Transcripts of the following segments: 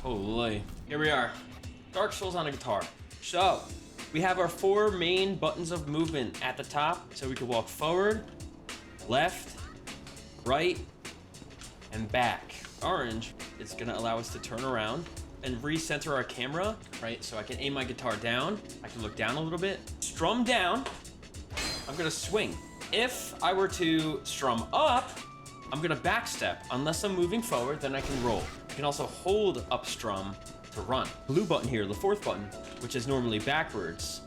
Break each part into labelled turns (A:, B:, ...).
A: Holy. Here we are. Dark Souls on a guitar. So, we have our 4 main buttons of movement at the top. So we can walk forward, left, right, and back. Orange is gonna allow us to turn around and recenter our camera, right? So I can aim my guitar down. I can look down a little bit. Strum down, I'm gonna swing. If I were to strum up, I'm gonna backstep. Unless I'm moving forward, then I can roll. You can also hold up strum to run. Blue button here, the 4th button, which is normally backwards,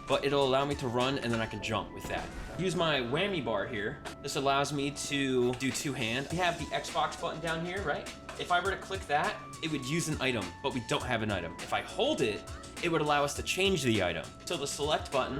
A: but it'll allow me to run and then I can jump with that. Use my whammy bar here. This allows me to do 2-hand. We have the Xbox button down here, right? If I were to click that, it would use an item, but we don't have an item. If I hold it, it would allow us to change the item. So the select button,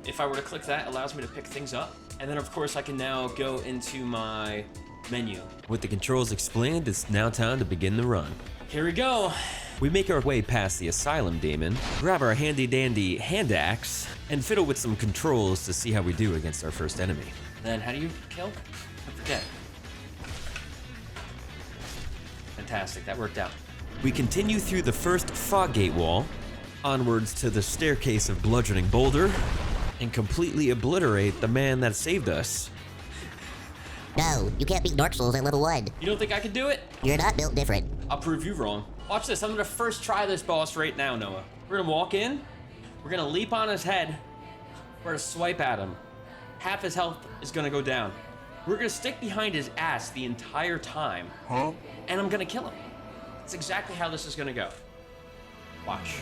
A: if I were to click that, allows me to pick things up. And then of course I can now go into my menu.
B: With the controls explained, it's now time to begin the run.
A: Here we go.
B: We make our way past the Asylum Demon, grab our handy dandy hand axe, and fiddle with some controls to see how we do against our first enemy.
A: Then how do you kill? I forget. Fantastic, that worked out.
B: We continue through the first fog gate wall, onwards to the staircase of bludgeoning boulder, and completely obliterate the man that saved us.
C: No, you can't beat Dark Souls at level 1.
A: You don't think I can do it?
C: You're not built different.
A: I'll prove you wrong. Watch this, I'm gonna first try this boss right now, Noah. We're gonna walk in, we're gonna leap on his head, we're gonna swipe at him. Half his health is gonna go down. We're gonna stick behind his ass the entire time. And I'm gonna kill him. That's exactly how this is gonna go. Watch.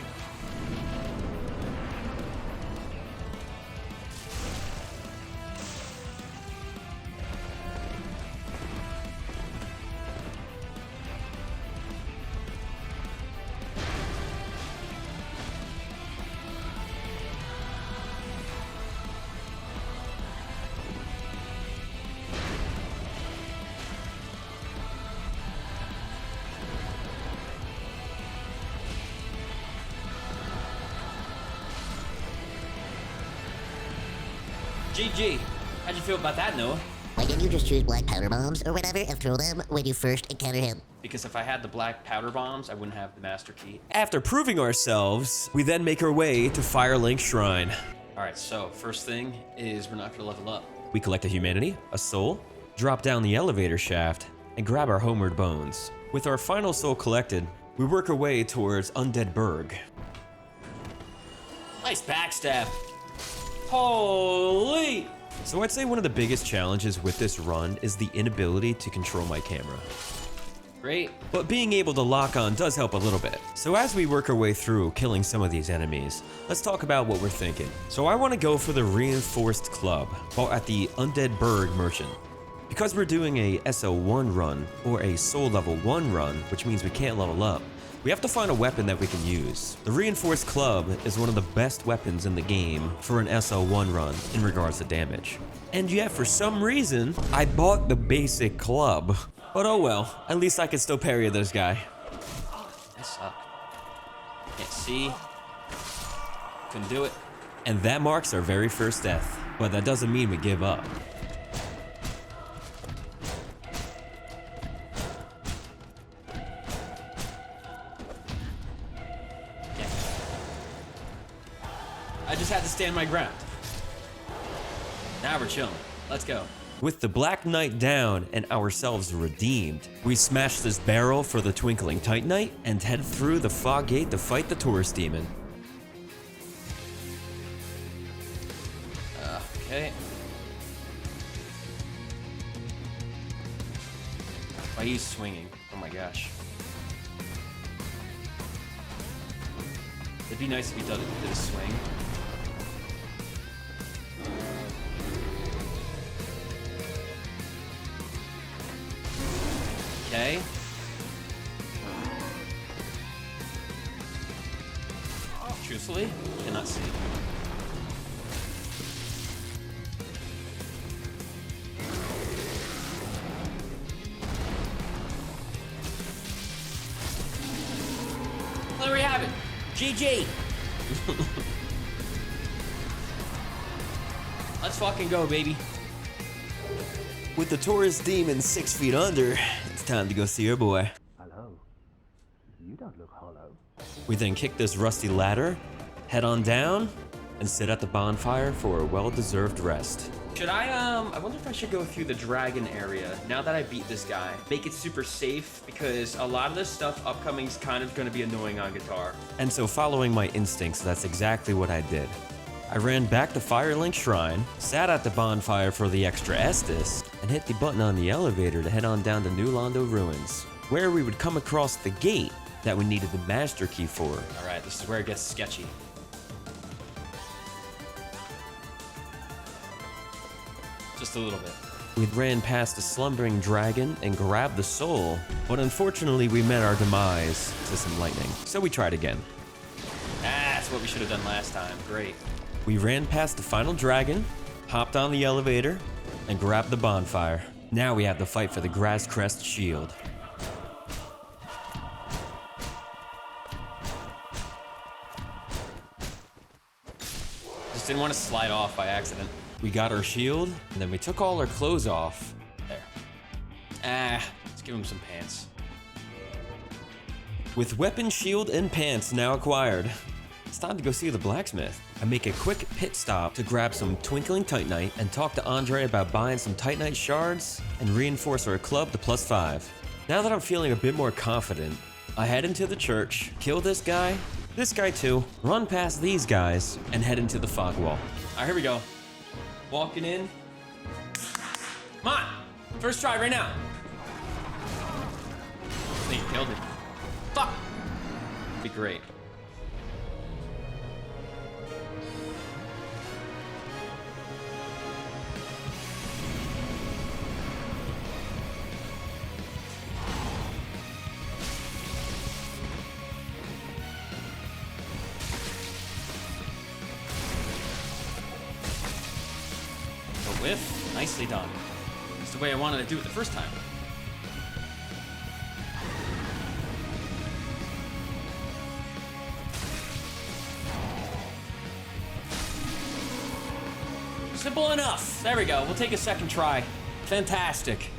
A: GG. How'd you feel about that, Noah?
C: Why didn't you just choose black powder bombs or whatever and throw them when you first encounter him?
A: Because if I had the black powder bombs, I wouldn't have the master key.
B: After proving ourselves, we then make our way to Firelink Shrine.
A: All right, so first thing is we're not gonna level up.
B: We collect a humanity, a soul, drop down the elevator shaft, and grab our homeward bones. With our final soul collected, we work our way towards Undead Burg.
A: Nice backstab. Holy!
B: So I'd say one of the biggest challenges with this run is the inability to control my camera.
A: Great.
B: But being able to lock on does help a little bit. So as we work our way through killing some of these enemies, let's talk about what we're thinking. So I want to go for the Reinforced Club, while at the Undead Burg Merchant. Because we're doing a SO1 run, or a Soul Level 1 run, which means we can't level up, we have to find a weapon that we can use. The Reinforced Club is one of the best weapons in the game for an SO1 run in regards to damage. And yet, for some reason, I bought the basic club. But oh well, at least I can still parry this guy.
A: I suck. Can't see. Couldn't do it.
B: And that marks our very first death. But that doesn't mean we give up.
A: I just had to stand my ground. Now we're chilling. Let's go.
B: With the Black Knight down and ourselves redeemed, we smash this barrel for the Twinkling Titanite and head through the fog gate to fight the Taurus Demon.
A: Okay. Why he's swinging? Oh my gosh. It'd be nice if he did a swing. Okay. Truthfully, cannot see. There we have it. GG. Let's fucking go, baby.
B: With the Taurus Demon 6 feet under, it's time to go see our boy.
D: Hello. You
B: We then kick this rusty ladder, head on down, and sit at the bonfire for a well-deserved rest.
A: Should I wonder if I should go through the dragon area now that I beat this guy. Make it super safe, because a lot of this stuff upcoming is kind of going to be annoying on guitar.
B: And so following my instincts, that's exactly what I did. I ran back to Firelink Shrine, sat at the bonfire for the extra Estus, and hit the button on the elevator to head on down to New Londo Ruins, where we would come across the gate that we needed the master key for.
A: All right, this is where it gets sketchy. Just a little bit.
B: We ran past the slumbering dragon and grabbed the soul, but unfortunately we met our demise to some lightning. So we tried again.
A: That's what we should have done last time. Great.
B: We ran past the final dragon, hopped on the elevator, and grabbed the bonfire. Now we have to fight for the Grass Crest Shield.
A: Just didn't want to slide off by accident.
B: We got our shield, and then we took all our clothes off.
A: There. Let's give him some pants.
B: With weapon, shield, and pants now acquired, it's time to go see the blacksmith. I make a quick pit stop to grab some twinkling titanite and talk to Andre about buying some titanite shards and reinforce our club to +5. Now that I'm feeling a bit more confident, I head into the church, kill this guy too, run past these guys, and head into the fog wall.
A: All right, here we go. Walking in. Come on. First try right now. I think you killed it. Fuck. Be great. Whiff. Nicely done. That's the way I wanted to do it the first time. Simple enough. There we go. We'll take a second try. Fantastic.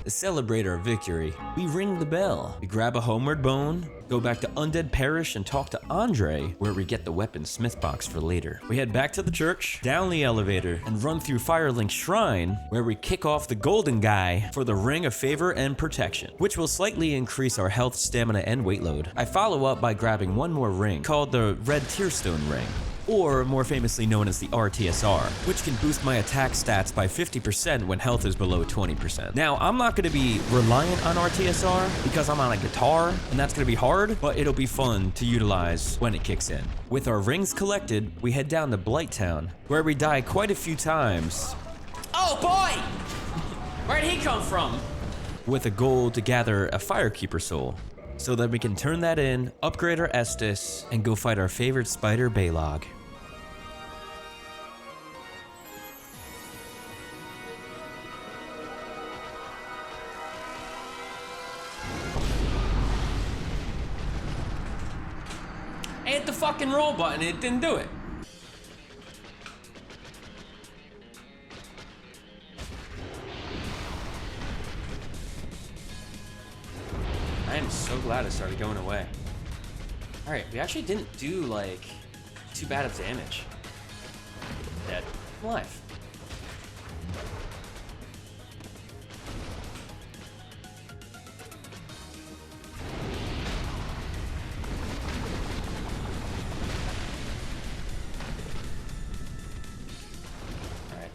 B: To celebrate our victory, we ring the bell. We grab a homeward bone, go back to Undead Parish and talk to Andre, where we get the weapon smith box for later. We head back to the church, down the elevator, and run through Firelink Shrine, where we kick off the golden guy for the Ring of Favor and Protection, which will slightly increase our health, stamina, and weight load. I follow up by grabbing one more ring, called the Red Tearstone Ring, or more famously known as the RTSR, which can boost my attack stats by 50% when health is below 20%. Now, I'm not going to be reliant on RTSR because I'm on a guitar, and that's going to be hard, but it'll be fun to utilize when it kicks in. With our rings collected, we head down to Blighttown, where we die quite a few times.
A: Oh boy! Where'd he come from?
B: With a goal to gather a Firekeeper soul, so that we can turn that in, upgrade our Estus, and go fight our favorite spider, Balog.
A: I hit the fucking roll button and it didn't do it. I am so glad it started going away. All right, we actually didn't do like too bad of damage. Dead. I'm alive.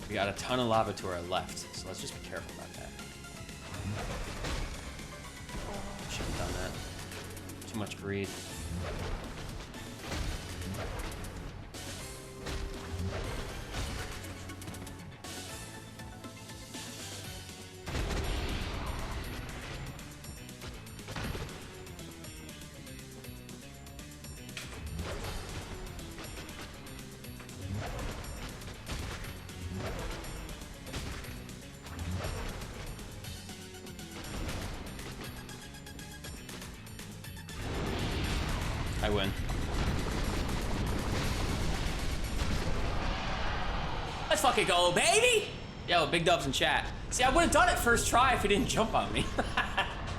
A: We got a ton of lava to our left, so let's just be careful about that. Shouldn't have done that. Too much greed. I win. Let's fucking go, baby! Yo, big dubs in chat. See, I would have done it first try if he didn't jump on me.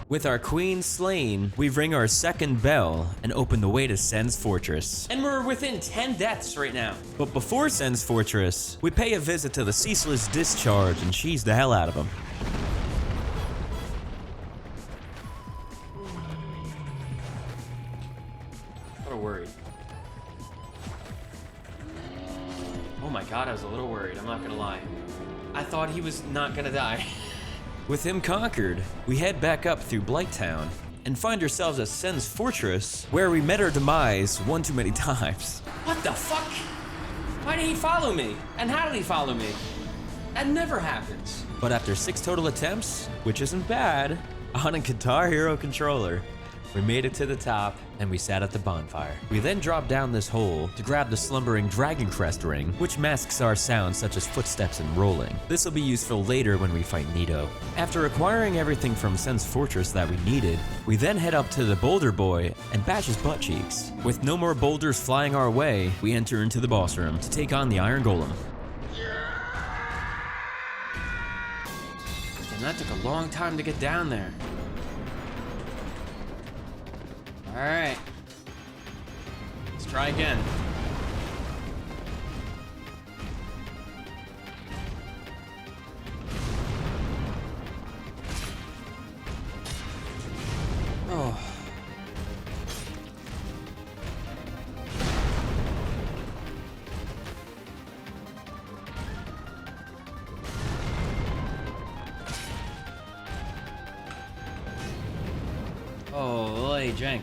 B: With our queen slain, we ring our second bell and open the way to Sen's Fortress.
A: And we're within 10 deaths right now.
B: But before Sen's Fortress, we pay a visit to the Ceaseless Discharge and cheese the hell out of him.
A: A little worried. Oh my god, I was a little worried, I'm not gonna lie. I thought he was not gonna die.
B: With him conquered, we head back up through Blighttown and find ourselves at Sen's Fortress, where we met our demise one too many times.
A: What the fuck? Why did he follow me? And how did he follow me? That never happens.
B: But after 6 total attempts, which isn't bad, on a Guitar Hero controller, we made it to the top and we sat at the bonfire. We then dropped down this hole to grab the slumbering Dragon Crest ring, which masks our sounds such as footsteps and rolling. This will be useful later when we fight Nito. After acquiring everything from Sen's Fortress that we needed, we then head up to the Boulder Boy and bash his butt cheeks. With no more boulders flying our way, we enter into the boss room to take on the Iron Golem.
A: And that took a long time to get down there. Alright. Let's try again. Oh. Holy jank.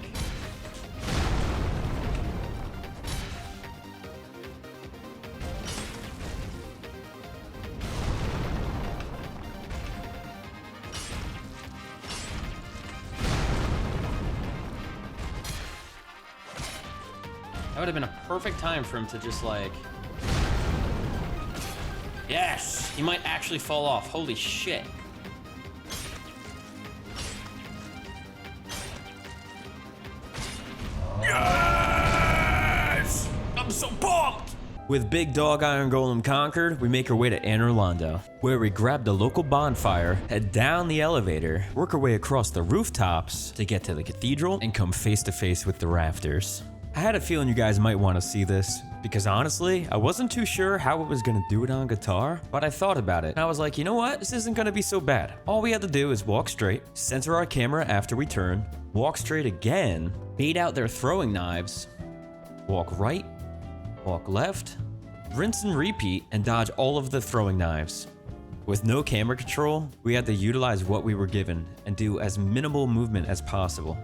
A: That would have been a perfect time for him to just like... Yes! He might actually fall off. Holy shit.
B: Yes! I'm so pumped! With Big Dog Iron Golem conquered, we make our way to Anor Londo, where we grab the local bonfire, head down the elevator, work our way across the rooftops to get to the cathedral, and come face to face with the rafters. I had a feeling you guys might want to see this, because honestly, I wasn't too sure how I was going to do it on guitar, but I thought about it, and I was like, you know what, this isn't going to be so bad. All we had to do is walk straight, center our camera after we turn, walk straight again, bait out their throwing knives, walk right, walk left, rinse and repeat, and dodge all of the throwing knives. With no camera control, we had to utilize what we were given and do as minimal movement as possible,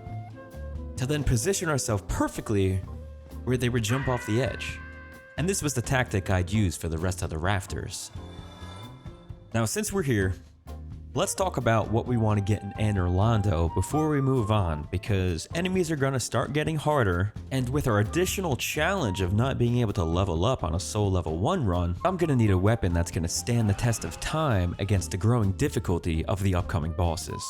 B: to then position ourselves perfectly where they would jump off the edge. And this was the tactic I'd use for the rest of the rafters. Now, since we're here, let's talk about what we want to get in Anor Londo before we move on, because enemies are going to start getting harder, and with our additional challenge of not being able to level up on a Soul Level 1 run, I'm going to need a weapon that's going to stand the test of time against the growing difficulty of the upcoming bosses.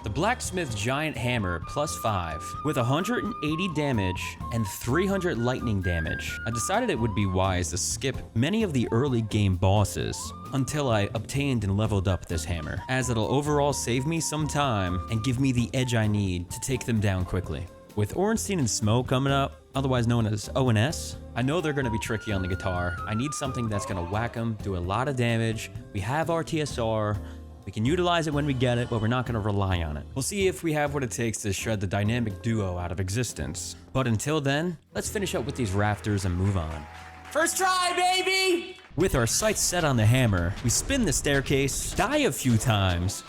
B: The Blacksmith Giant Hammer +5 with 180 damage and 300 lightning damage. I decided it would be wise to skip many of the early game bosses until I obtained and leveled up this hammer, as it'll overall save me some time and give me the edge I need to take them down quickly. With Ornstein and Smoke coming up, otherwise known as ONS, I know they're going to be tricky on the guitar. I need something that's going to whack them, do a lot of damage. We have RTSR. We can utilize it when we get it, but we're not going to rely on it. We'll see if we have what it takes to shred the dynamic duo out of existence. But until then, let's finish up with these rafters and move on.
A: First try, baby!
B: With our sights set on the hammer, we spin the staircase, die a few times,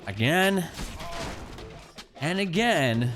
B: again, and again,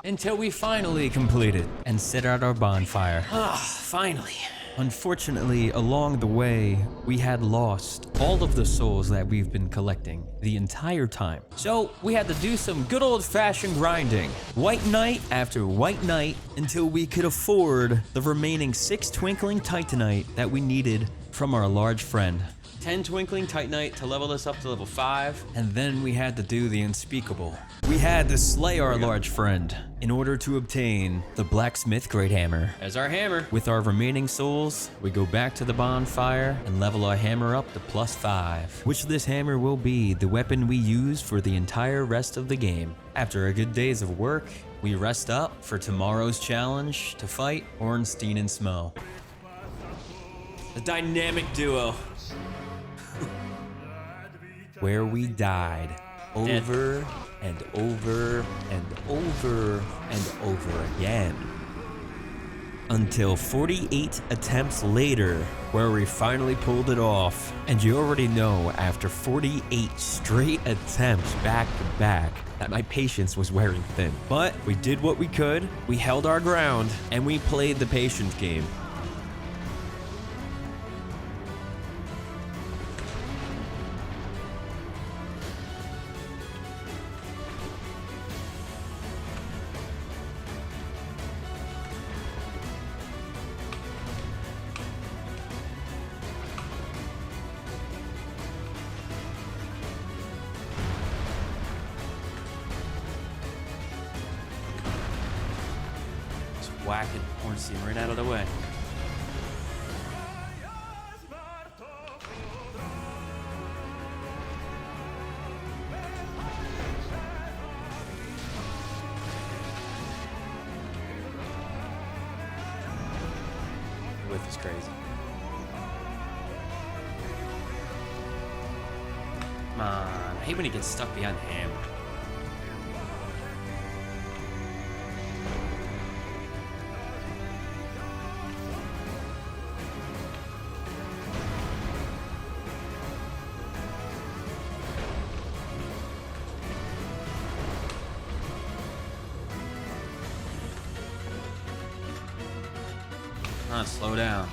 B: until we finally complete it and set out our bonfire.
A: Ah, finally.
B: Unfortunately, along the way, we had lost all of the souls that we've been collecting the entire time. So we had to do some good old-fashioned grinding, white knight after white knight, until we could afford the remaining 6 twinkling titanite that we needed from our large friend
A: 10 Twinkling Titanite to level us up to level 5.
B: And then we had to do the unspeakable. We had to slay our large friend in order to obtain the Blacksmith Great Hammer.
A: As our hammer.
B: With our remaining souls, we go back to the bonfire and level our hammer up to +5, which this hammer will be the weapon we use for the entire rest of the game. After a good days of work, we rest up for tomorrow's challenge to fight Ornstein and Smo.
A: The dynamic duo.
B: Where we died over and over and over and over again. Until 48 attempts later, where we finally pulled it off. And you already know, after 48 straight attempts back to back, that my patience was wearing thin. But we did what we could, we held our ground, and we played the patience game.
A: Whacking Ornstein right out of the way. The whiff is crazy. Come on. I hate when he gets stuck behind the hammer. Come on, slow down.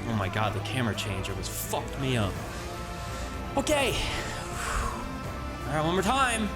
A: Oh my god, the camera changer was fucked me up. Okay. Alright, one more time.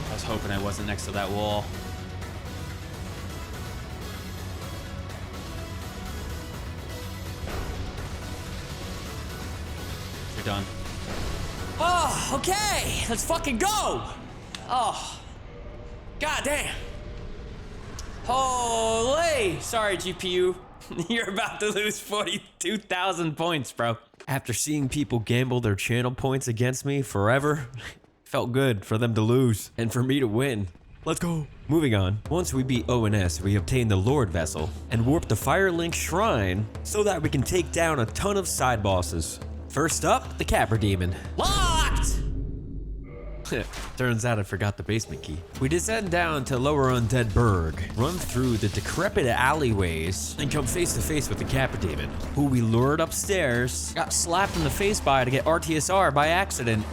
A: I was hoping I wasn't next to that wall. You're done. Oh, okay. Let's fucking go. Oh. God damn. Holy. Sorry, GPU. You're about to lose 42,000 points, bro.
B: After seeing people gamble their channel points against me forever, felt good for them to lose and for me to win. Let's go. Moving on. Once we beat ONS, we obtain the Lord Vessel and warp the Firelink Shrine so that we can take down a ton of side bosses. First up, the Capra Demon.
A: Locked.
B: Turns out I forgot the basement key. We descend down to Lower Undead Berg, run through the decrepit alleyways, and come face to face with the Capra Demon, who we lured upstairs, got slapped in the face by to get RTSR by accident,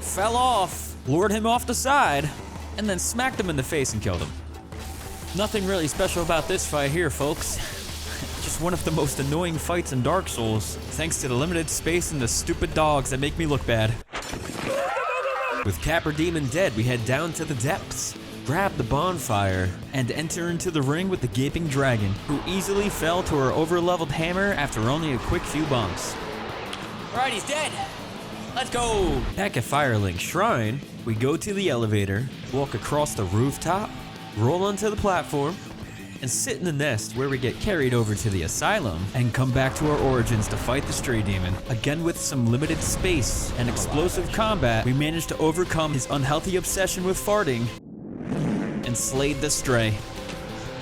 B: fell off, lured him off the side, and then smacked him in the face and killed him. Nothing really special about this fight here, folks. Just course, one of the most annoying fights in Dark Souls, thanks to the limited space and the stupid dogs that make me look bad. With Capra Demon dead, we head down to the depths, grab the bonfire, and enter into the ring with the Gaping Dragon, who easily fell to our over-leveled hammer after only a quick few bumps.
A: Alright, he's dead. Let's go.
B: Back at Firelink Shrine, we go to the elevator, walk across the rooftop, roll onto the platform, and sit in the nest where we get carried over to the asylum and come back to our origins to fight the Stray Demon. Again, with some limited space and explosive combat, we managed to overcome his unhealthy obsession with farting and slayed the Stray.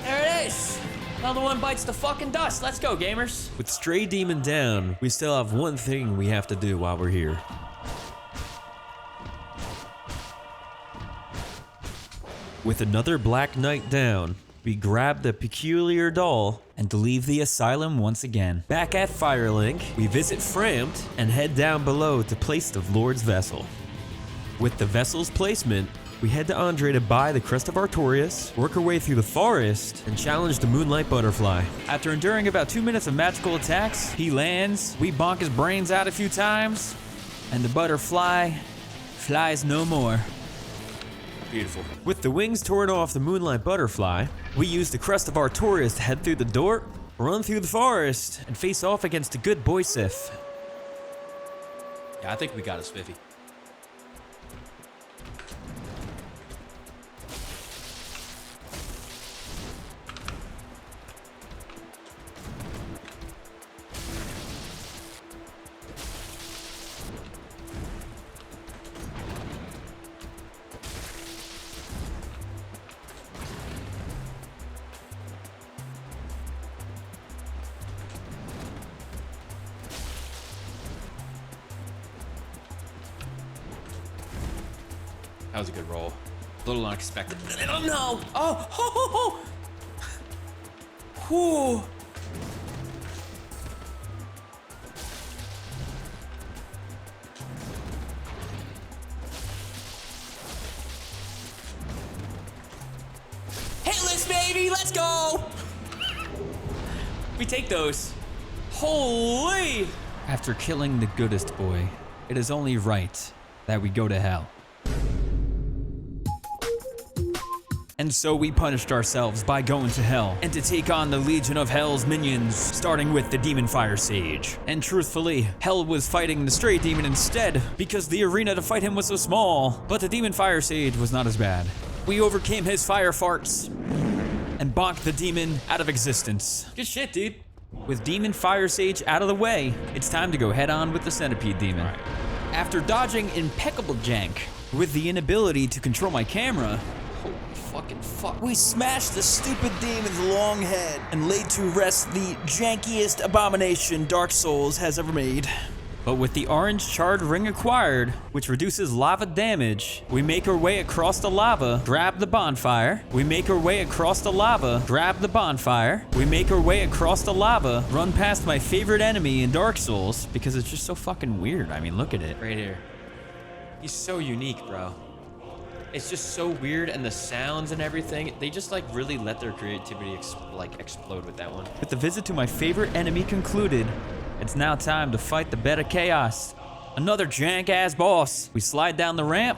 A: There it is. Another one bites the fucking dust. Let's go, gamers.
B: With Stray Demon down, we still have one thing we have to do while we're here. With another Black Knight down, we grab the Peculiar Doll and leave the asylum once again. Back at Firelink, we visit Frampt and head down below to place the Lord's Vessel. With the vessel's placement, we head to Andre to buy the Crest of Artorias, work our way through the forest, and challenge the Moonlight Butterfly. After enduring about 2 minutes of magical attacks, he lands, we bonk his brains out a few times, and the butterfly flies no more.
A: Beautiful.
B: With the wings torn off the Moonlight Butterfly, we use the Crest of Artorias to head through the door, run through the forest, and face off against the good boy Sif.
A: Yeah, I think we got a spiffy. That was a good roll. A little unexpected. Oh no! Oh! Ho, ho, ho. Whew. Hitless, baby! Let's go! We take those. Holy!
B: After killing the goodest boy, it is only right that we go to hell. And so we punished ourselves by going to hell and to take on the Legion of Hell's minions, starting with the Demon Fire Sage. And truthfully, Hell was fighting the Stray Demon instead because the arena to fight him was so small, but the Demon Fire Sage was not as bad. We overcame his fire farts and bonked the demon out of existence.
A: Good shit, dude.
B: With Demon Fire Sage out of the way, it's time to go head on with the Centipede Demon.
A: Right.
B: After dodging impeccable jank with the inability to control my camera,
A: Holy fucking fuck.
B: we smashed the stupid demon's long head and laid to rest the jankiest abomination Dark Souls has ever made. But with the orange charred ring acquired, which reduces lava damage, we make our way across the lava, grab the bonfire. We make our way across the lava, grab the bonfire. We make our way across the lava, run past my favorite enemy in Dark Souls because it's just so fucking weird. I mean, look at it.
A: Right here. He's so unique, bro. It's just so weird, and the sounds and everything, they just like really let their creativity explode with that one.
B: With the visit to my favorite enemy concluded, it's now time to fight the Bed of Chaos. Another jank-ass boss. We slide down the ramp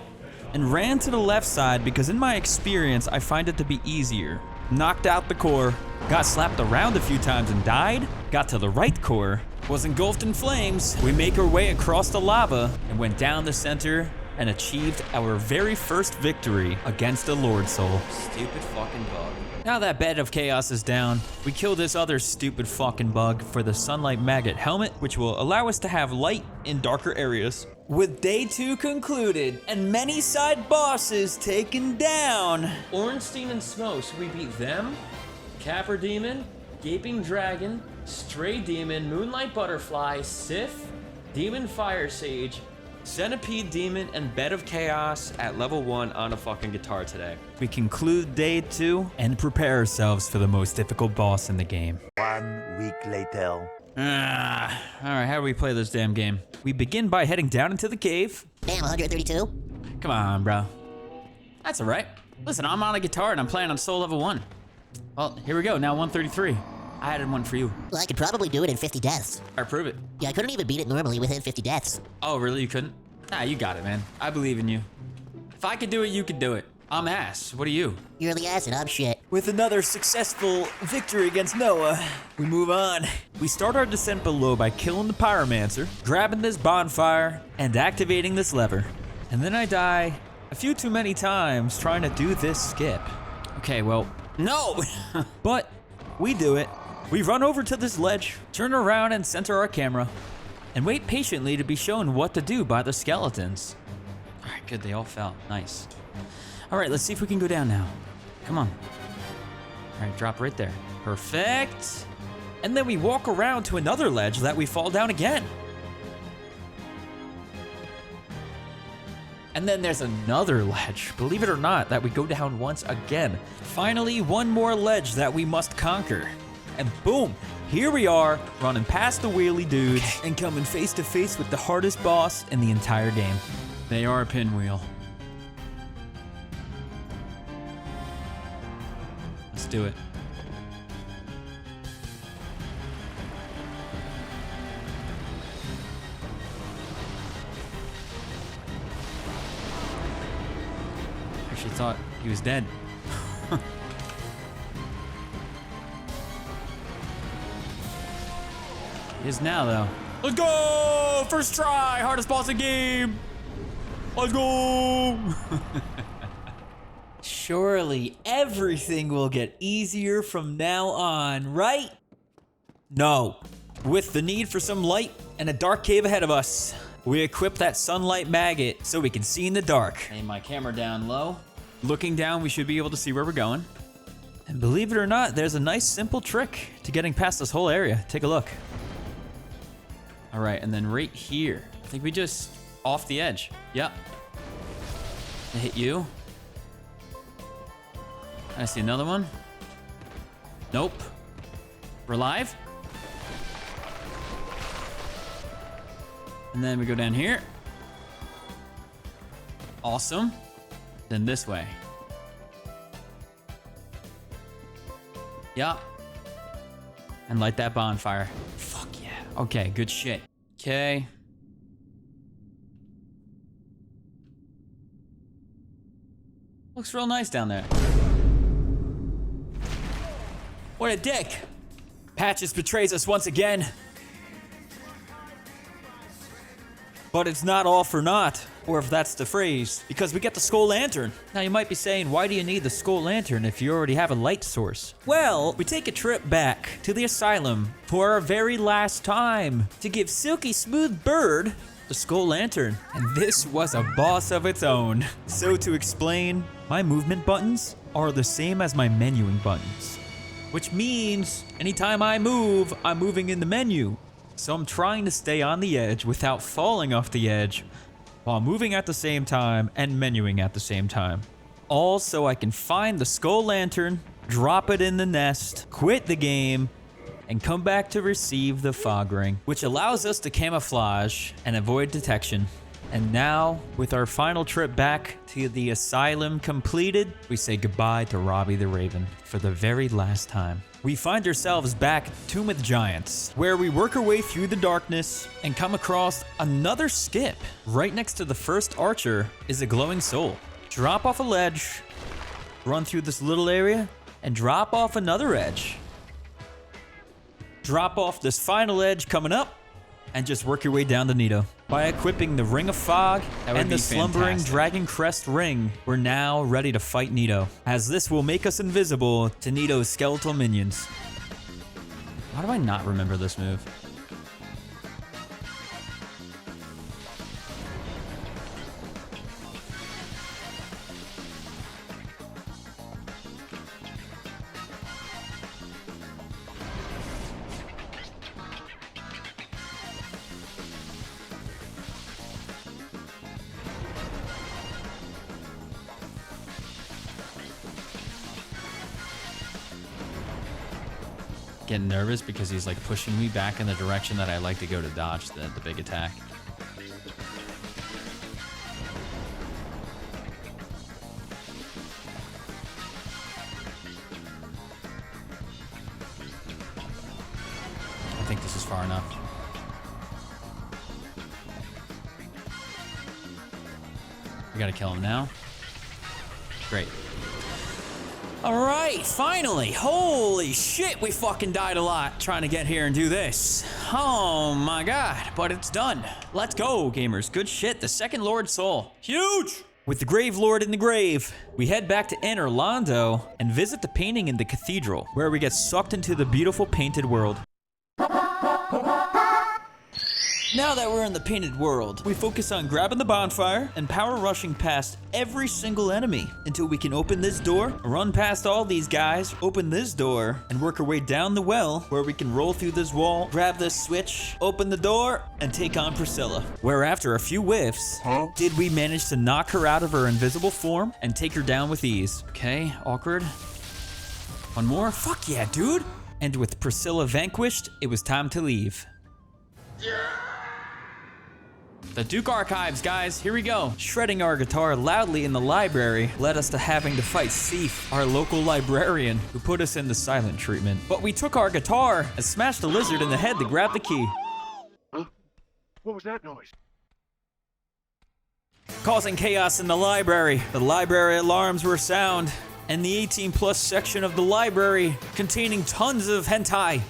B: and ran to the left side because in my experience, I find it to be easier. Knocked out the core, got slapped around a few times and died, got to the right core, was engulfed in flames. We make our way across the lava and went down the center and achieved our very first victory against the Lord Soul.
A: Stupid fucking bug.
B: Now that Bed of Chaos is down, we kill this other stupid fucking bug for the Sunlight Maggot helmet, which will allow us to have light in darker areas. With day 2 concluded and many side bosses taken down.
A: Ornstein and Smoke, so we beat them, Capra Demon, Gaping Dragon, Stray Demon, Moonlight Butterfly, Sif, Demon Fire Sage, Centipede Demon, and Bed of Chaos at level 1 on a fucking guitar today.
B: We conclude day 2 and prepare ourselves for the most difficult boss in the game.
D: 1 week later.
B: Alright, how do we play this damn game? We begin by heading down into the cave.
C: Damn, 132?
B: Come on, bro. That's alright. Listen, I'm on a guitar and I'm playing on soul level 1. Well, here we go, now 133.
E: I added one for you.
C: Well, I could probably do it in 50 deaths.
E: All right, prove it.
C: Yeah, I couldn't even beat it normally within 50 deaths.
E: Oh, really? You couldn't? Nah, you got it, man. I believe in you. If I could do it, you could do it. I'm ass. What are you?
C: You're the ass and I'm shit.
E: With another successful victory against Noah, we move on. We start our descent below by killing the Pyromancer, grabbing this bonfire, and activating this lever. And then I die a few too many times trying to do this skip. Okay, well, no! But we do it. We run over to this ledge, turn around and center our camera, and wait patiently to be shown what to do by the skeletons. All right, good, they all fell. Nice. All right, let's see if we can go down now. Come on. All right, drop right there. Perfect. And then we walk around to another ledge that we fall down again. And then there's another ledge, believe it or not, that we go down once again. Finally, one more ledge that we must conquer. And boom, here we are, running past the wheelie dudes and coming face to face with the hardest boss in the entire game. They are a pinwheel. Let's do it. Actually thought he was dead. He is now, though. Let's go! First try, hardest boss in the game. Let's go! Surely everything will get easier from now on, right? No. With the need for some light and a dark cave ahead of us, we equip that sunlight maggot so we can see in the dark. Aim my camera down low. Looking down, we should be able to see where we're going. And believe it or not, there's a nice simple trick to getting past this whole area. Take a look. All right, and then right here, I think we just off the edge. Yep. I hit you. I see another one. Nope. We're live. And then we go down here. Awesome. Then this way. Yeah. And light that bonfire. Fuck yeah. Okay, good shit. Okay. Looks real nice down there. What a dick. Patches betrays us once again. But it's not all for naught, or if that's the phrase, because we get the Skull Lantern. Now you might be saying, why do you need the Skull Lantern if you already have a light source? Well, we take a trip back to the asylum for our very last time to give Silky Smooth Bird the Skull Lantern. And this was a boss of its own. So to explain, my movement buttons are the same as my menuing buttons, which means anytime I move, I'm moving in the menu. So I'm trying to stay on the edge without falling off the edge while moving at the same time and menuing at the same time. All so I can find the Skull Lantern, drop it in the nest, quit the game, and come back to receive the fog ring, which allows us to camouflage and avoid detection. And now, with our final trip back to the asylum completed, we say goodbye to Robbie the Raven for the very last time. We find ourselves back at Tumith Giants, where we work our way through the darkness and come across another skip. Right next to the first archer is a glowing soul. Drop off a ledge, run through this little area, and drop off another edge. Drop off this final edge coming up, and just work your way down to Nito. By equipping the Ring of Fog and the Slumbering Dragon Crest Ring, we're now ready to fight Nito, as this will make us invisible to Nito's skeletal minions. Why do I not remember this move? Getting nervous because he's like pushing me back in the direction that I like to go to dodge the big attack. this is far enough. We gotta kill him now. Great. All right, finally. Holy shit, we fucking died a lot trying to get here and do this. Oh my god, but it's done. Let's go, gamers. Good shit. The second Lord Soul. Huge! With the Grave Lord in the grave, we head back to Anor Londo and visit the painting in the cathedral, where we get sucked into the beautiful painted world. Now that we're in the painted world, we focus on grabbing the bonfire and power rushing past every single enemy until we can open this door, run past all these guys, open this door, and work our way down the well where we can roll through this wall, grab this switch, open the door, and take on Priscilla. Where after a few whiffs, did we manage to knock her out of her invisible form and take her down with ease. Okay, awkward. One more? Fuck yeah, dude! And with Priscilla vanquished, it was time to leave. The Duke Archives, guys, here we go. Shredding our guitar loudly in the library led us to having to fight Seif, our local librarian, who put us in the silent treatment. But we took our guitar and smashed the lizard in the head to grab the key.
D: What was that noise?
E: Causing chaos in the library. The library alarms were sound, and the 18+ section of the library, containing tons of hentai,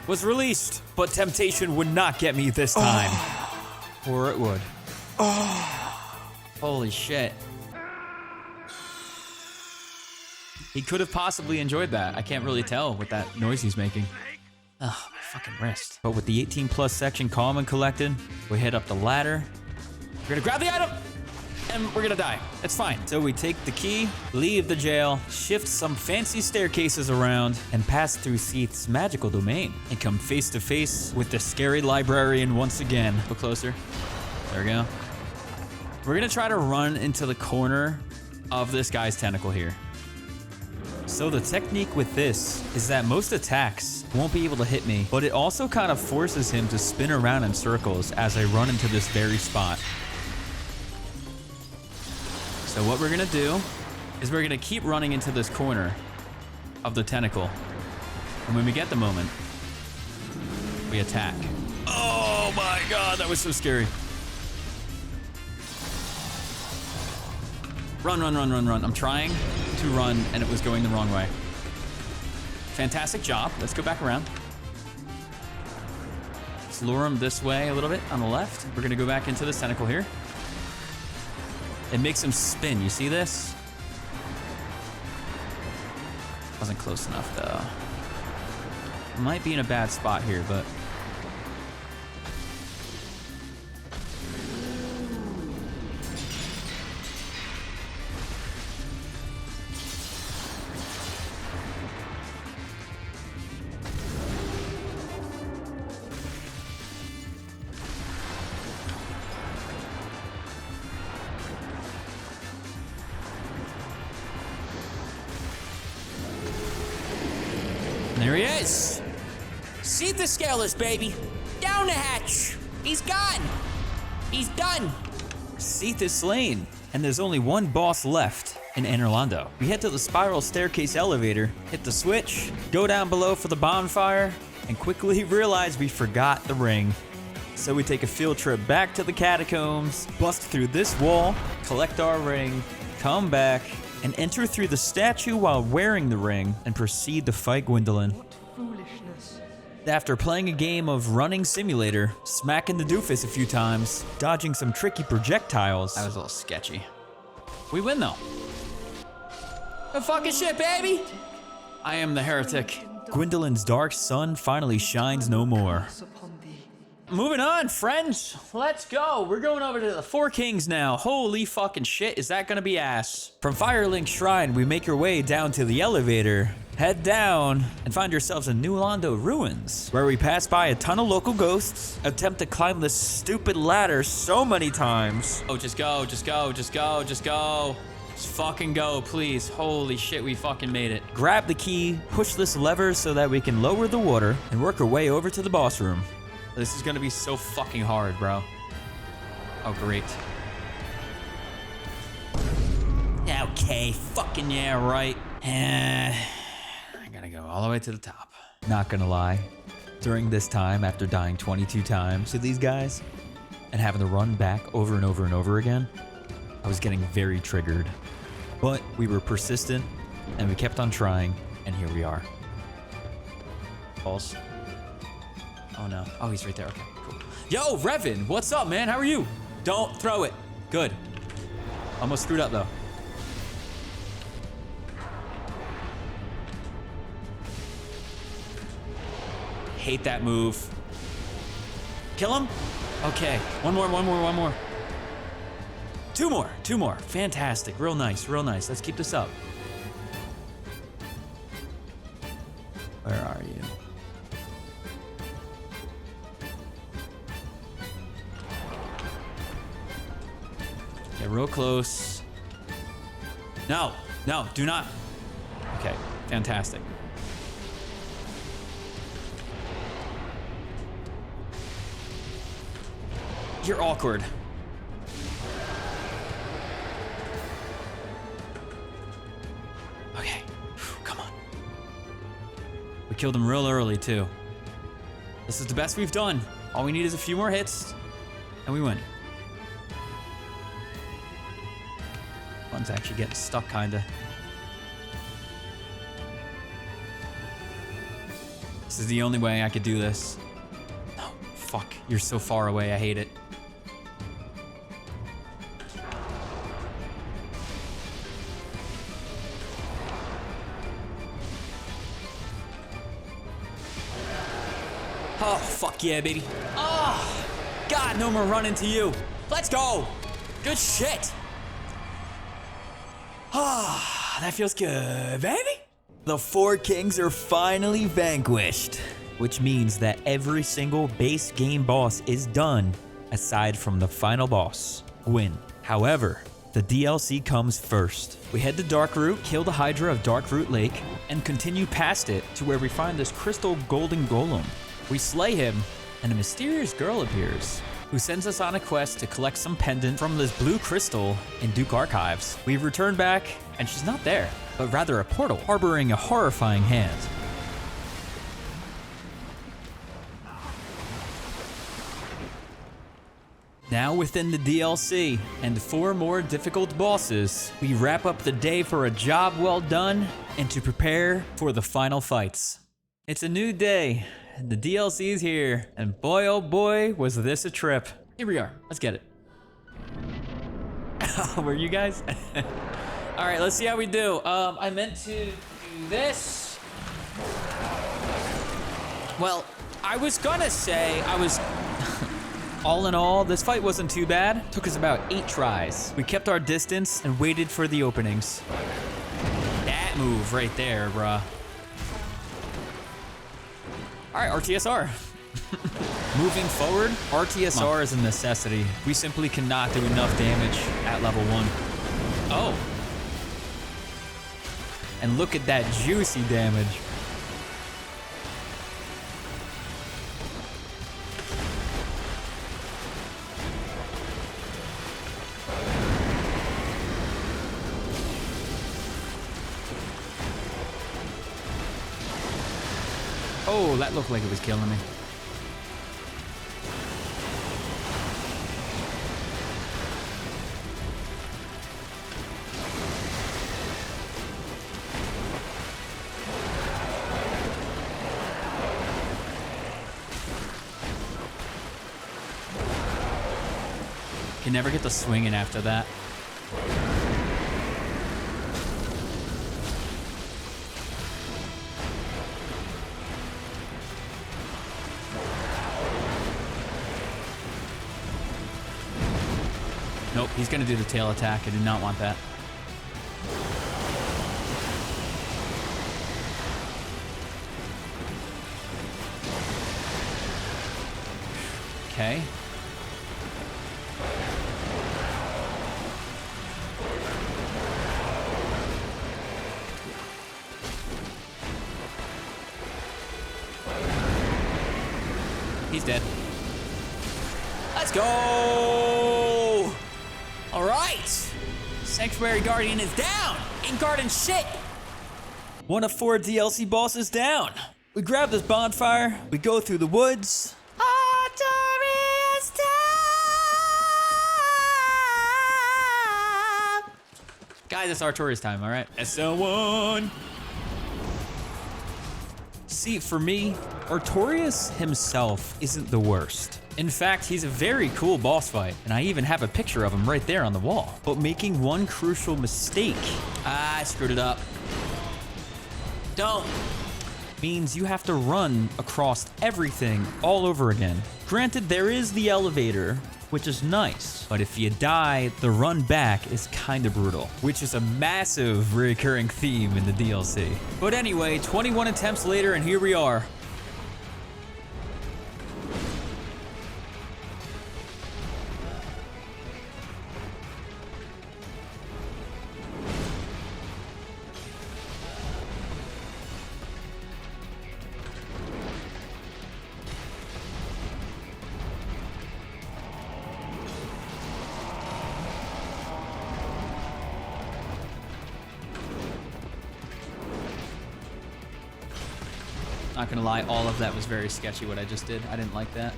E: was released. But temptation would not get me this time. Or it would. Holy shit. He could have possibly enjoyed that. I can't really tell with that noise he's making. Oh, my fucking wrist. But with the 18+ section calm and collected, we head up the ladder. We're gonna grab the item, and we're gonna die. It's fine. So we take the key, leave the jail, shift some fancy staircases around, and pass through Seith's magical domain, and come face to face with the scary librarian once again. Look closer. There we go. We're gonna try to run into the corner of this guy's tentacle here. So the technique with this is that most attacks won't be able to hit me, but it also kind of forces him to spin around in circles as I run into this very spot. So what we're gonna do is we're gonna keep running into this corner of the tentacle. And when we get the moment, we attack. Oh my god, that was so scary. Run, run, run, run, run. I'm trying to run and it was going the wrong way. Fantastic job. Let's go back around. Let's lure him this way a little bit on the left. We're gonna go back into this tentacle here. It makes him spin. You see this? Wasn't close enough though. Might be in a bad spot here, but there he is. Seith the Scaleless, baby. Down the hatch. He's gone. He's done. Seith is slain, and there's only one boss left in Anor Londo. We head to the spiral staircase elevator, hit the switch, go down below for the bonfire, and quickly realize we forgot the ring. So we take a field trip back to the catacombs, bust through this wall, collect our ring, come back, and enter through the statue while wearing the ring and proceed to fight Gwendolyn.
F: Foolishness.
E: After playing a game of running simulator, smacking the doofus a few times, dodging some tricky projectiles. That was a little sketchy. We win though. The fucking shit, baby! I am the heretic. Gwendolyn's dark sun finally shines no more.
F: Upon thee.
E: Moving on, friends. Let's go. We're going over to the Four Kings now. Holy fucking shit, is that gonna be ass? From Firelink Shrine, we make our way down to the elevator, head down, and find ourselves in New Londo Ruins, where we pass by a ton of local ghosts, attempt to climb this stupid ladder so many times. Oh, just go, just go, just go, just go. Just fucking go, please. Holy shit, we fucking made it. Grab the key, push this lever so that we can lower the water, and work our way over to the boss room. This is gonna be so fucking hard, bro. Oh, great. Okay, fucking yeah, right. I gotta go all the way to the top. Not gonna lie. During this time, after dying 22 times to these guys and having to run back over and over and over again, I was getting very triggered. But we were persistent and we kept on trying, and here we are. Balls. Oh no. Oh, he's right there. Okay, cool. Yo, Revan, what's up, man? How are you? Don't throw it. Good. Almost screwed up though. Hate that move. Kill him? Okay. One more. Two more. Fantastic. Real nice. Let's keep this up. Where are you? Get real close. No, do not. Okay, fantastic. You're awkward. Okay, come on. We killed him real early too. This is the best we've done. All we need is a few more hits, and we win. One's actually getting stuck, kinda. This is the only way I could do this. No, fuck, you're so far away, I hate it. Oh, fuck yeah, baby. Oh, God, no more running to you. Let's go. Good shit. Ah, that feels good, baby. The four kings are finally vanquished, which means that every single base game boss is done, aside from the final boss, Gwyn. However, the DLC comes first. We head to Darkroot, kill the Hydra of Darkroot Lake, and continue past it to where we find this crystal golden golem. We slay him, and a mysterious girl appears, who sends us on a quest to collect some pendant from this blue crystal in Duke Archives. We return back, and she's not there, but rather a portal, harboring a horrifying hand. Now within the DLC, and 4 more difficult bosses, we wrap up the day for a job well done, and to prepare for the final fights. It's a new day. The DLC's here, and boy oh boy was this a trip. Here we are, let's get it. Were you guys? All right, let's see how we do. I meant to do this. Well, I was gonna say, all in all, this fight wasn't too bad. Took us about 8 tries. We kept our distance and waited for the openings. That move right there, bruh. All right, RTSR. Moving forward, RTSR is a necessity. We simply cannot do enough damage at level 1. Oh. And look at that juicy damage. Oh, that looked like it was killing me. Can never get the swing in after that. Nope, he's gonna do the tail attack. I did not want that. Okay. He's dead. Let's go! All right, Sanctuary Guardian is down. Ain't guarding shit. 1 of 4 DLC bosses down. We grab this bonfire, we go through the woods. Artorias time! Guys, it's Artorias time, all right? SL1! See, for me, Artorias himself isn't the worst. In fact, he's a very cool boss fight, and I even have a picture of him right there on the wall. But making one crucial mistake, I screwed it up. Don't. Means you have to run across everything all over again. Granted, there is the elevator, which is nice, but if you die, the run back is kind of brutal, which is a massive recurring theme in the DLC. But anyway, 21 attempts later, and here we are. Not gonna lie, all of that was very sketchy what I just did. I didn't like that.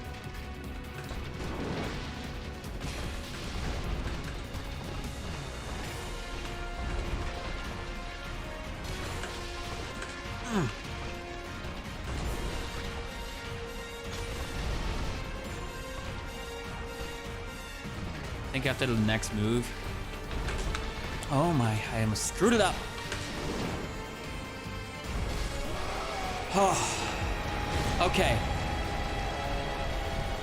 E: I think after the next move. Oh my, I almost screwed it up. Oh, okay.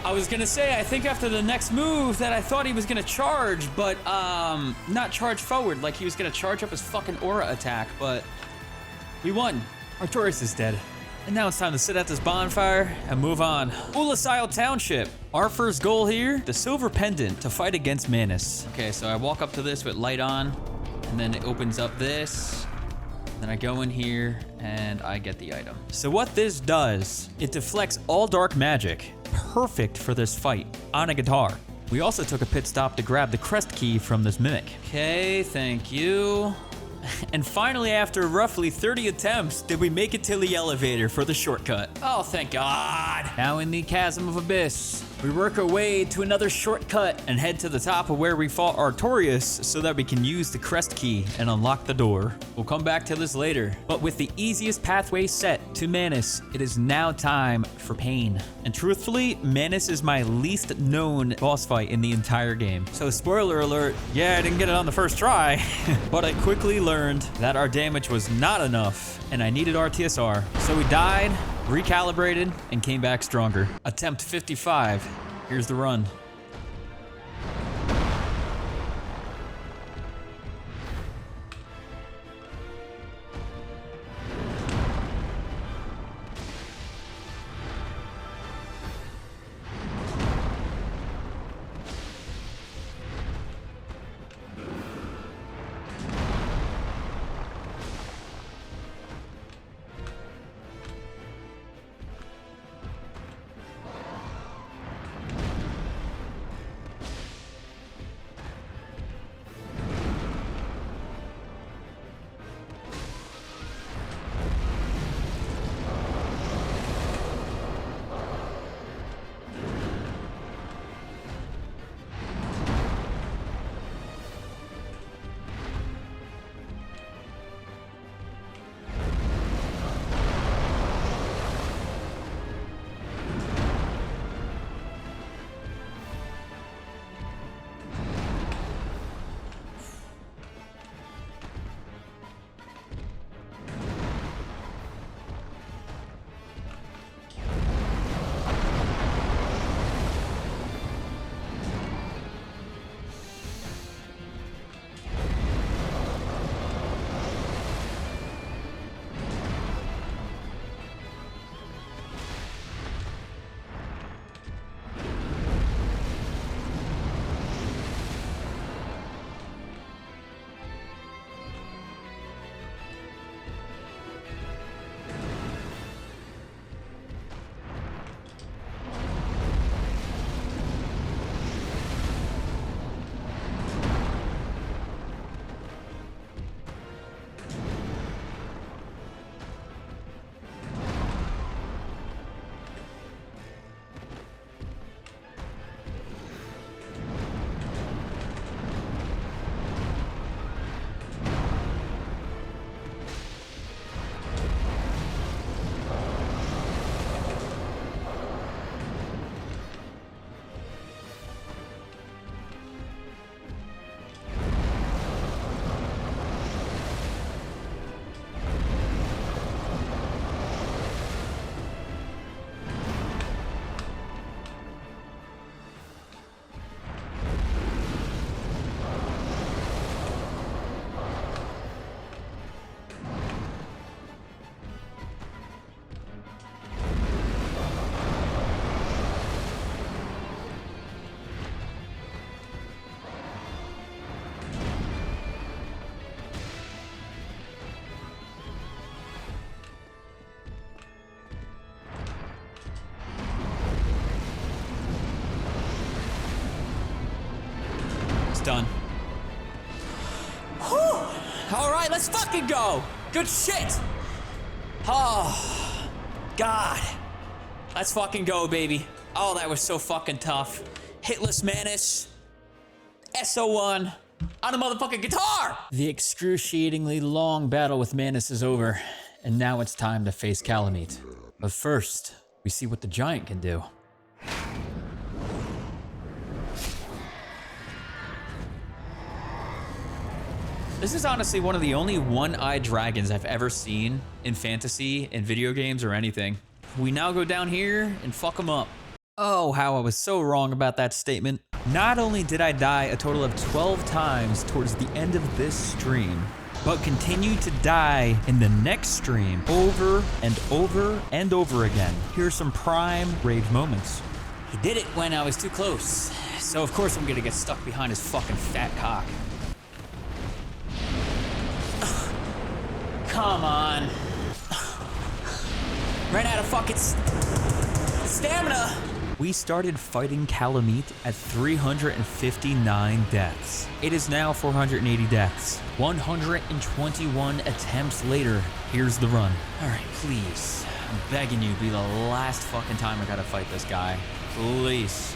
E: I was gonna say, I think after the next move that I thought he was gonna charge, but not charge forward, like he was gonna charge up his fucking aura attack, but we won. Artorias is dead. And now it's time to sit at this bonfire and move on. Ulasile Township. Our first goal here, the silver pendant to fight against Manus. Okay, so I walk up to this with light on, and then it opens up this. Then I go in here and I get the item. So what this does, it deflects all dark magic. Perfect for this fight on a guitar. We also took a pit stop to grab the crest key from this mimic. Okay, thank you. And finally, after roughly 30 attempts, did we make it to the elevator for the shortcut. Oh, thank God. Now in the Chasm of Abyss, we work our way to another shortcut and head to the top of where we fought Artorias so that we can use the crest key and unlock the door. We'll come back to this later. But with the easiest pathway set to Manus, it is now time for Pain. And truthfully, Manus is my least known boss fight in the entire game. So spoiler alert, yeah, I didn't get it on the first try. But I quickly learned that our damage was not enough and I needed RTSR. So we died, recalibrated, and came back stronger. Attempt 55. Here's the run. almost done. Whew. All right, let's fucking go. Good shit. Oh, God. Let's fucking go, baby. Oh, that was so fucking tough. Hitless Manus. SO1 on a motherfucking guitar. The excruciatingly long battle with Manus is over, and now it's time to face Kalameet. But first, we see what the giant can do. This is honestly one of the only one-eyed dragons I've ever seen in fantasy, in video games, or anything. We now go down here and fuck them up. Oh, how I was so wrong about that statement. Not only did I die a total of 12 times towards the end of this stream, but continue to die in the next stream over and over and over again. Here's some prime rage moments. He did it when I was too close, so of course I'm gonna get stuck behind his fucking fat cock. Come on. Ran out of fucking stamina. We started fighting Kalameet at 359 deaths. It is now 480 deaths. 121 attempts later, here's the run. All right, please. I'm begging you, be the last fucking time I gotta fight this guy. Please.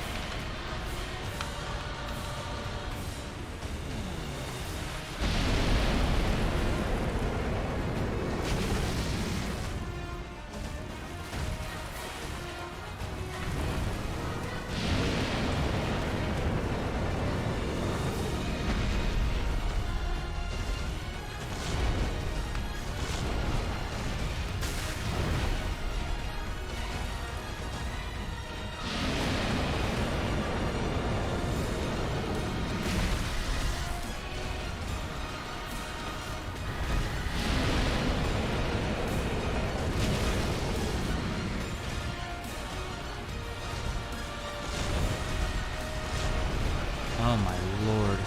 E: Oh my lord.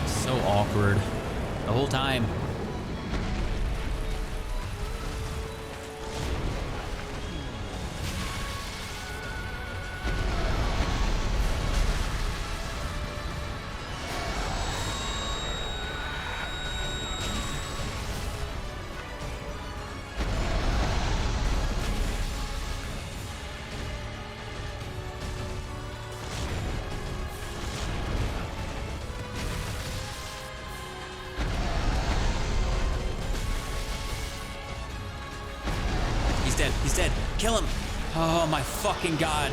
E: So awkward the whole time. He's dead. Kill him. Oh my fucking god.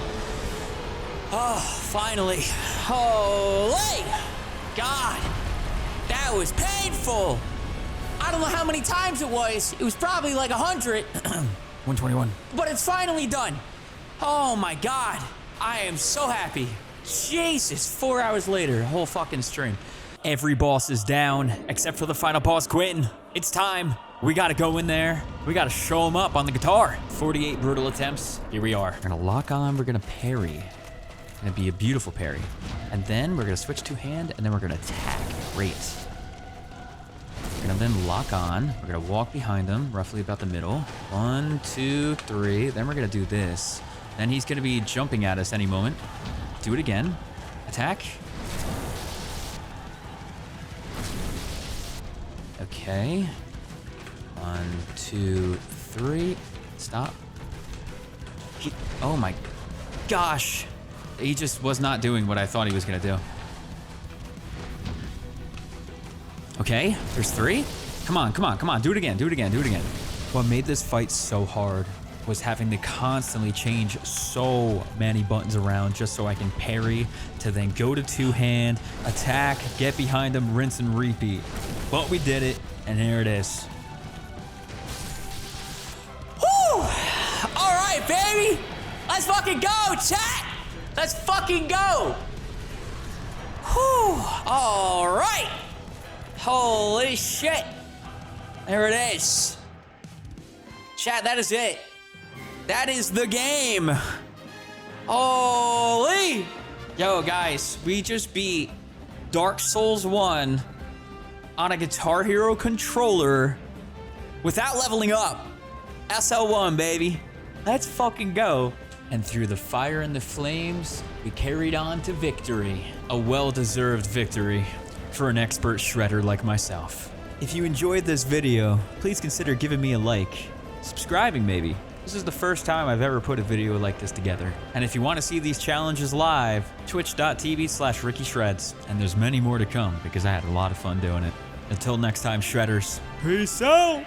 E: Oh, finally. Holy God. That was painful. I don't know how many times it was. It was probably like 100. 121. But it's finally done. Oh my god. I am so happy. Jesus, 4 hours later, a whole fucking stream. Every boss is down, except for the final boss, Quentin. It's time. We gotta go in there. We gotta show him up on the guitar. 48 brutal attempts. Here we are. We're gonna lock on, we're gonna parry. It's gonna be a beautiful parry. And then we're gonna switch to hand, and then we're gonna attack. Great. We're gonna then lock on. We're gonna walk behind him, roughly about the middle. 1, 2, 3. Then we're gonna do this. Then he's gonna be jumping at us any moment. Do it again. Attack. Okay. 1, 2, 3. Stop. Oh my gosh. He just was not doing what I thought he was gonna do. Okay, there's 3. Come on, come on, come on. Do it again, do it again, do it again. What made this fight so hard was having to constantly change so many buttons around just so I can parry, to then go to two-hand, attack, get behind him, rinse and repeat. But we did it, and there it is. Whew! All right, baby! Let's fucking go, chat! Let's fucking go! Whew! All right! Holy shit! There it is. Chat, that is it. That is the game. Holy! Yo, guys, we just beat Dark Souls 1 on a Guitar Hero controller without leveling up. SL1, baby. Let's fucking go. And through the fire and the flames, we carried on to victory. A well-deserved victory for an expert shredder like myself. If you enjoyed this video, please consider giving me a like, subscribing maybe. This is the first time I've ever put a video like this together. And if you want to see these challenges live, twitch.tv/RickyShreds. And there's many more to come because I had a lot of fun doing it. Until next time, Shredders. Peace out!